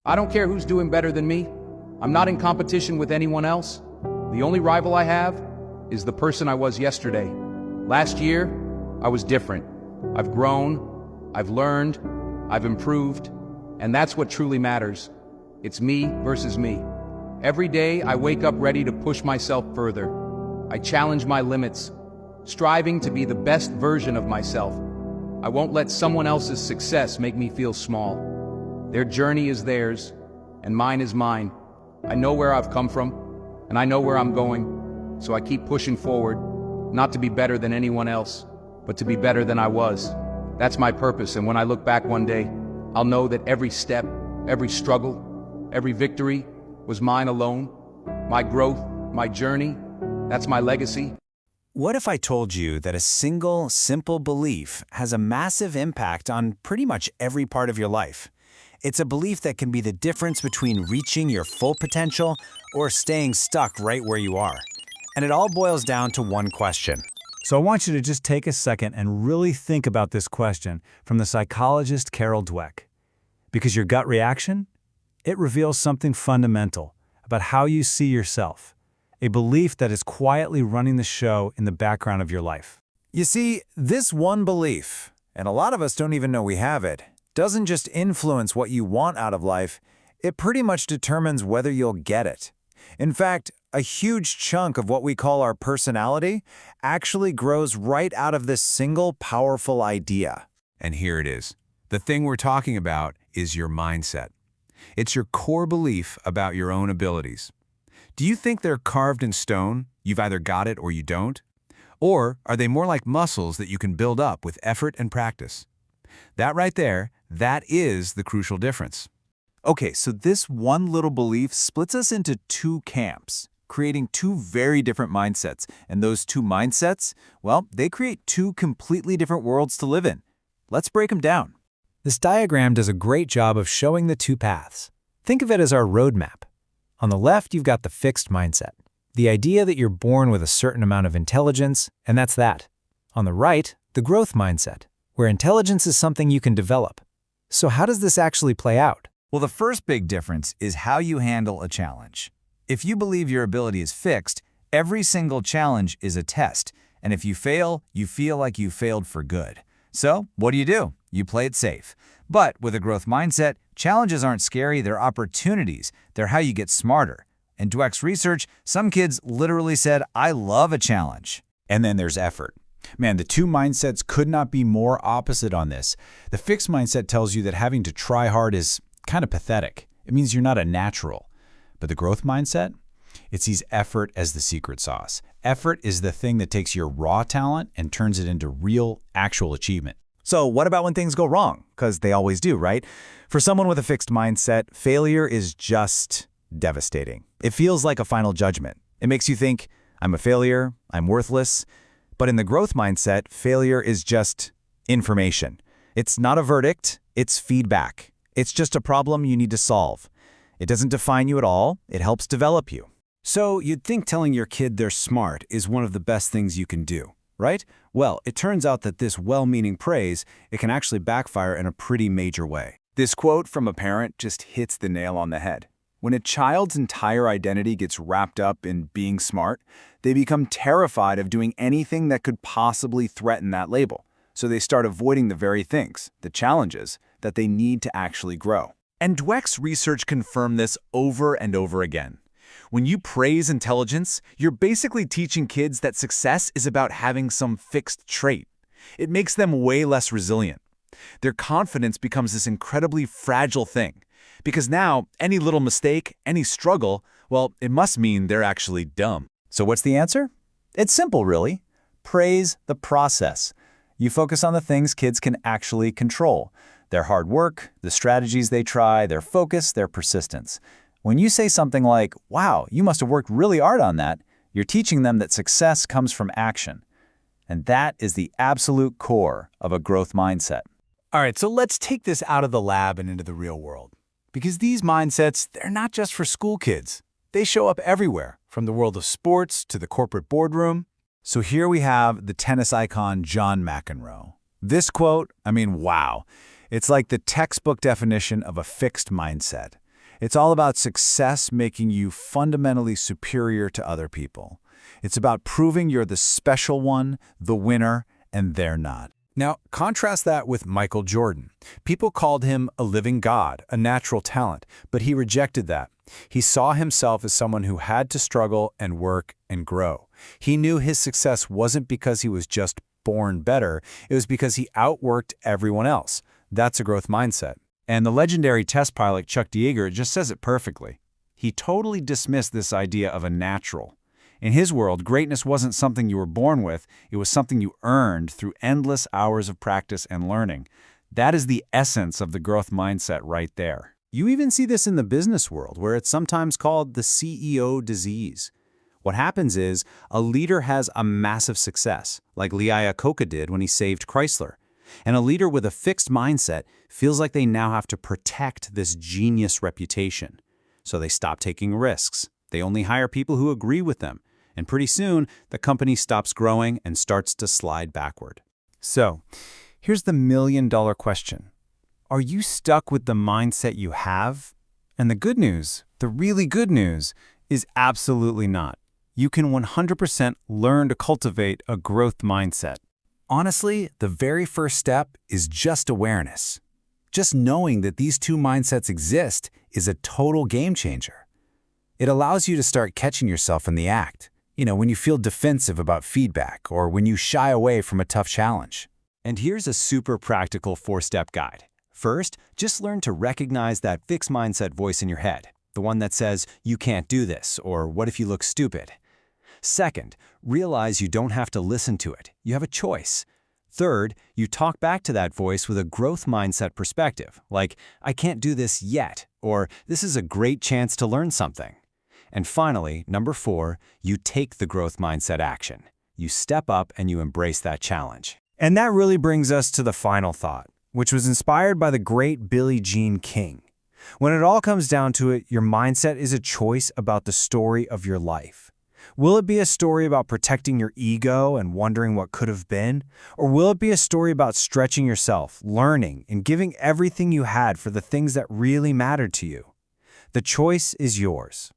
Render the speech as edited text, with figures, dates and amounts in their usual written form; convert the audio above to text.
I don't care who's doing better than me. I'm not in competition with anyone else. The only rival I have is the person I was yesterday. Last year, I was different. I've grown, I've learned, I've improved, and that's what truly matters. It's me versus me. Every day, I wake up ready to push myself further. I challenge my limits, striving to be the best version of myself. I won't let someone else's success make me feel small. Their journey is theirs, and mine is mine. I know where I've come from, and I know where I'm going, so I keep pushing forward, not to be better than anyone else, but to be better than I was. That's my purpose, and when I look back one day, I'll know that every step, every struggle, every victory was mine alone. My growth, my journey, that's my legacy. What if I told you that a single, simple belief has a massive impact on pretty much every part of your life? It's a belief that can be the difference between reaching your full potential or staying stuck right where you are. And it all boils down to one question. So I want you to just take a second and really think about this question from the psychologist Carol Dweck. Because your gut reaction, it reveals something fundamental about how you see yourself, a belief that is quietly running the show in the background of your life. You see, this one belief, and a lot of us don't even know we have it, doesn't just influence what you want out of life, it pretty much determines whether you'll get it. In fact, a huge chunk of what we call our personality actually grows right out of this single powerful idea. And here it is. The thing we're talking about is your mindset. It's your core belief about your own abilities. Do you think they're carved in stone? You've either got it or you don't? Or are they more like muscles that you can build up with effort and practice? That right there, that is the crucial difference. Okay, so this one little belief splits us into two camps, creating two very different mindsets. And those two mindsets, well, they create two completely different worlds to live in. Let's break them down. This diagram does a great job of showing the two paths. Think of it as our roadmap. On the left, you've got the fixed mindset, the idea that you're born with a certain amount of intelligence, and that's that. On the right, the growth mindset, where intelligence is something you can develop. So how does this actually play out? Well, the first big difference is how you handle a challenge. If you believe your ability is fixed, every single challenge is a test. And if you fail, you feel like you failed for good. So what do? You play it safe. But with a growth mindset, challenges aren't scary, they're opportunities. They're how you get smarter. In Dweck's research, some kids literally said, "I love a challenge." And then there's effort. Man, the two mindsets could not be more opposite on this. The fixed mindset tells you that having to try hard is kind of pathetic. It means you're not a natural. But the growth mindset, it sees effort as the secret sauce. Effort is the thing that takes your raw talent and turns it into real, actual achievement. So what about when things go wrong? Because they always do, right? For someone with a fixed mindset, failure is just devastating. It feels like a final judgment. It makes you think, I'm a failure, I'm worthless. But in the growth mindset, failure is just information. It's not a verdict, it's feedback. It's just a problem you need to solve. It doesn't define you at all, it helps develop you. So you'd think telling your kid they're smart is one of the best things you can do, right? Well, it turns out that this well-meaning praise, it can actually backfire in a pretty major way. This quote from a parent just hits the nail on the head. When a child's entire identity gets wrapped up in being smart, they become terrified of doing anything that could possibly threaten that label. So they start avoiding the very things, the challenges, that they need to actually grow. And Dweck's research confirmed this over and over again. When you praise intelligence, you're basically teaching kids that success is about having some fixed trait. It makes them way less resilient. Their confidence becomes this incredibly fragile thing. Because now, any little mistake, any struggle, well, it must mean they're actually dumb. So what's the answer? It's simple, really. Praise the process. You focus on the things kids can actually control. Their hard work, the strategies they try, their focus, their persistence. When you say something like, wow, you must have worked really hard on that, you're teaching them that success comes from action. And that is the absolute core of a growth mindset. All right, so let's take this out of the lab and into the real world. Because these mindsets, they're not just for school kids. They show up everywhere, from the world of sports to the corporate boardroom. So here we have the tennis icon John McEnroe. This quote, I mean, wow. It's like the textbook definition of a fixed mindset. It's all about success making you fundamentally superior to other people. It's about proving you're the special one, the winner, and they're not. Now, contrast that with Michael Jordan. People called him a living god, a natural talent, but he rejected that. He saw himself as someone who had to struggle and work and grow. He knew his success wasn't because he was just born better, it was because he outworked everyone else. That's a growth mindset. And the legendary test pilot Chuck Yeager just says it perfectly. He totally dismissed this idea of a natural. In his world, greatness wasn't something you were born with, it was something you earned through endless hours of practice and learning. That is the essence of the growth mindset right there. You even see this in the business world, where it's sometimes called the CEO disease. What happens is a leader has a massive success, like Lee Iacocca did when he saved Chrysler. And a leader with a fixed mindset feels like they now have to protect this genius reputation. So they stop taking risks. They only hire people who agree with them. And pretty soon, the company stops growing and starts to slide backward. So, here's the million-dollar question. Are you stuck with the mindset you have? And the good news, the really good news, is absolutely not. You can 100% learn to cultivate a growth mindset. Honestly, the very first step is just awareness. Just knowing that these two mindsets exist is a total game changer. It allows you to start catching yourself in the act. When you feel defensive about feedback or when you shy away from a tough challenge. And here's a super practical 4-step guide. First, just learn to recognize that fixed mindset voice in your head, the one that says, "You can't do this," or "What if you look stupid?" Second, realize you don't have to listen to it. You have a choice. Third, you talk back to that voice with a growth mindset perspective, like, "I can't do this yet," or "This is a great chance to learn something." And finally, number 4, you take the growth mindset action. You step up and you embrace that challenge. And that really brings us to the final thought, which was inspired by the great Billie Jean King. When it all comes down to it, your mindset is a choice about the story of your life. Will it be a story about protecting your ego and wondering what could have been? Or will it be a story about stretching yourself, learning, and giving everything you had for the things that really mattered to you? The choice is yours.